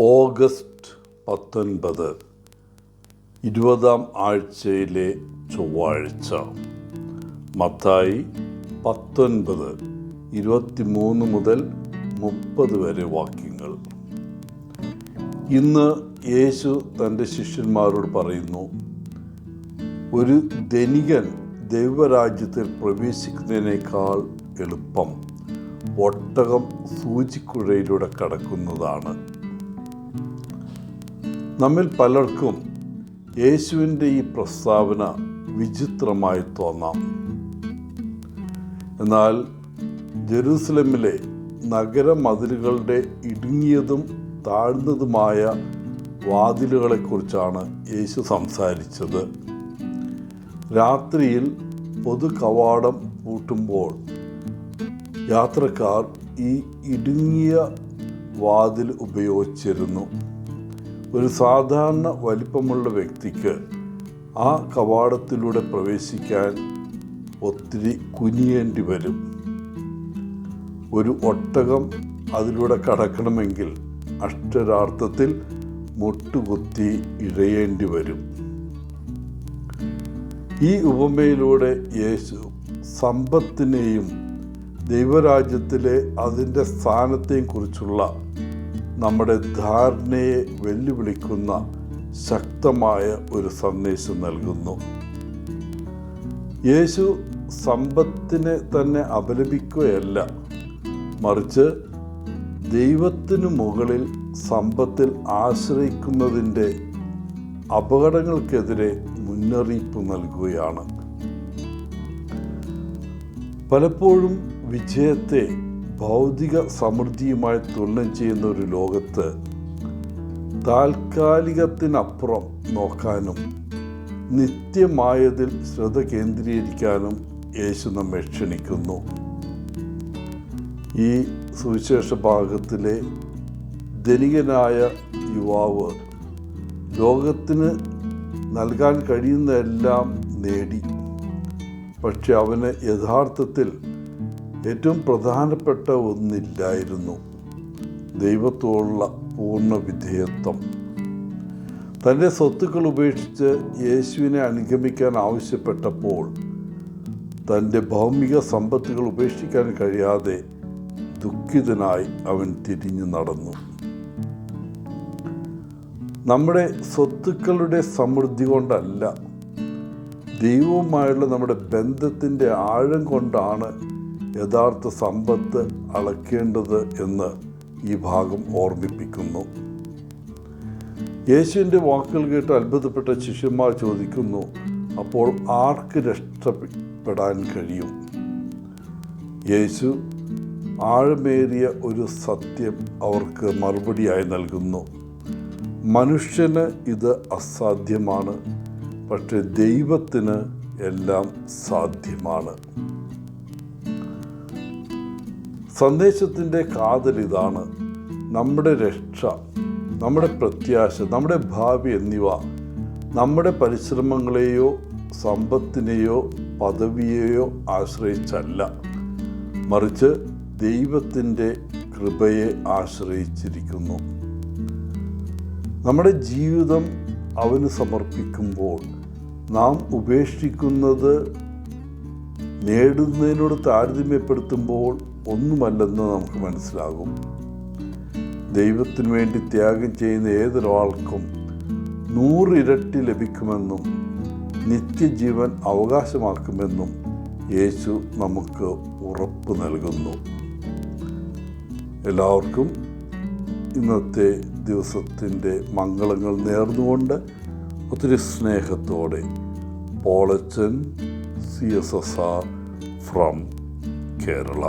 August 19, 20-ാം ആഴ്ചയിലെ ചൊവ്വാഴ്ച. മത്തായി 19, 23 മുതൽ 30 വരെ വാക്യങ്ങൾ. ഇന്ന് യേശു തൻ്റെ ശിഷ്യന്മാരോട് പറയുന്നു, ഒരു ധനികൻ ദൈവരാജ്യത്തിൽ പ്രവേശിക്കുന്നതിനേക്കാൾ എളുപ്പം ഒട്ടകം സൂചിക്കുഴയിലൂടെ കടക്കുന്നതാണ്. നമ്മിൽ പലർക്കും യേശുവിൻ്റെ ഈ പ്രസ്താവന വിചിത്രമായി തോന്നാം. എന്നാൽ ജെറൂസലമിലെ നഗരമതിലുകളുടെ ഇടുങ്ങിയതും താഴ്ന്നതുമായ വാതിലുകളെക്കുറിച്ചാണ് യേശു സംസാരിച്ചത്. രാത്രിയിൽ പൊതു കവാടം പൂട്ടുമ്പോൾ യാത്രക്കാർ ഈ ഇടുങ്ങിയ വാതിൽ ഉപയോഗിച്ചിരുന്നു. ഒരു സാധാരണ വലിപ്പമുള്ള വ്യക്തിക്ക് ആ കവാടത്തിലൂടെ പ്രവേശിക്കാൻ ഒത്തിരി കുനിയേണ്ടി വരും. ഒരു ഒട്ടകം അതിലൂടെ കടക്കണമെങ്കിൽ അക്ഷരാർത്ഥത്തിൽ മുട്ടുകുത്തി ഇഴയേണ്ടി വരും. ഈ ഉപമയിലൂടെ യേശു സമ്പത്തിനെയും ദൈവരാജ്യത്തിലെ അതിൻ്റെ സ്ഥാനത്തെയും കുറിച്ചുള്ള നമ്മുടെ ധാരണയെ വെല്ലുവിളിക്കുന്ന ശക്തമായ ഒരു സന്ദേശം നൽകുന്നു. യേശു സമ്പത്തിനെ തന്നെ അപലപിക്കുകയല്ല, മറിച്ച് ദൈവത്തിനു മുകളിൽ സമ്പത്തിൽ ആശ്രയിക്കുന്നതിൻ്റെ അപകടങ്ങൾക്കെതിരെ മുന്നറിയിപ്പ് നൽകുകയാണ്. പലപ്പോഴും വിജയത്തെ ഭൗതിക സമൃദ്ധിയുമായി തുലനം ചെയ്യുന്ന ഒരു ലോകത്ത് താൽക്കാലികത്തിനപ്പുറം നോക്കാനും നിത്യമായതിൽ ശ്രദ്ധ കേന്ദ്രീകരിക്കാനും യേശു നമ്മെ ക്ഷണിക്കുന്നു. ഈ സുവിശേഷ ഭാഗത്തിലെ ധനികനായ യുവാവ് ലോകത്തിന് നൽകാൻ കഴിയുന്നതെല്ലാം നേടി. പക്ഷെ അവന് യഥാർത്ഥത്തിൽ ഏറ്റവും പ്രധാനപ്പെട്ട ഒന്നില്ലായിരുന്നു: ദൈവത്തോടുള്ള പൂർണ്ണ വിധേയത്വം. തൻ്റെ സ്വത്തുക്കൾ ഉപേക്ഷിച്ച് യേശുവിനെ അനുഗമിക്കാൻ ആവശ്യപ്പെട്ടപ്പോൾ തൻ്റെ ഭൗമിക സമ്പത്തുകൾ ഉപേക്ഷിക്കാൻ കഴിയാതെ ദുഃഖിതനായി അവൻ തിരിഞ്ഞു നടന്നു. നമ്മുടെ സ്വത്തുക്കളുടെ സമൃദ്ധി കൊണ്ടല്ല, ദൈവവുമായുള്ള നമ്മുടെ ബന്ധത്തിൻ്റെ ആഴം കൊണ്ടാണ് യഥാർത്ഥ സമ്പത്ത് അളക്കേണ്ടത് എന്ന് ഈ ഭാഗം ഓർമ്മിപ്പിക്കുന്നു. യേശുവിൻ്റെ വാക്കുകൾ കേട്ട് അത്ഭുതപ്പെട്ട ശിഷ്യന്മാർ ചോദിക്കുന്നു, അപ്പോൾ ആർക്ക് രക്ഷപ്പെടാൻ കഴിയും? യേശു ആഴമേറിയ ഒരു സത്യം അവർക്ക് മറുപടിയായി നൽകുന്നു. മനുഷ്യന് ഇത് അസാധ്യമാണ്, പക്ഷെ ദൈവത്തിന് എല്ലാം സാധ്യമാണ്. സന്ദേശത്തിൻ്റെ കാതൽ ഇതാണ്: നമ്മുടെ രക്ഷ, നമ്മുടെ പ്രത്യാശ, നമ്മുടെ ഭാവി എന്നിവ നമ്മുടെ പരിശ്രമങ്ങളെയോ സമ്പത്തിനെയോ പദവിയെയോ ആശ്രയിച്ചല്ല, മറിച്ച് ദൈവത്തിൻ്റെ കൃപയെ ആശ്രയിച്ചിരിക്കുന്നു. നമ്മുടെ ജീവിതം അവന് സമർപ്പിക്കുമ്പോൾ നാം ഉപേക്ഷിക്കുന്നത് നേടുന്നതിനോട് താരതമ്യപ്പെടുത്തുമ്പോൾ ഒന്നുമല്ലെന്ന് നമുക്ക് മനസ്സിലാകും. ദൈവത്തിനു വേണ്ടി ത്യാഗം ചെയ്യുന്ന ഏതൊരാൾക്കും 100 ഇരട്ടി ലഭിക്കുമെന്നും നിത്യജീവൻ അവകാശമാക്കുമെന്നും യേശു നമുക്ക് ഉറപ്പ് നൽകുന്നു. എല്ലാവർക്കും ഇന്നത്തെ ദിവസത്തിൻ്റെ മംഗളങ്ങൾ നേർന്നുകൊണ്ട് ഒത്തിരി സ്നേഹത്തോടെ പോളച്ചൻ CSSR ഫ്രം കേരള.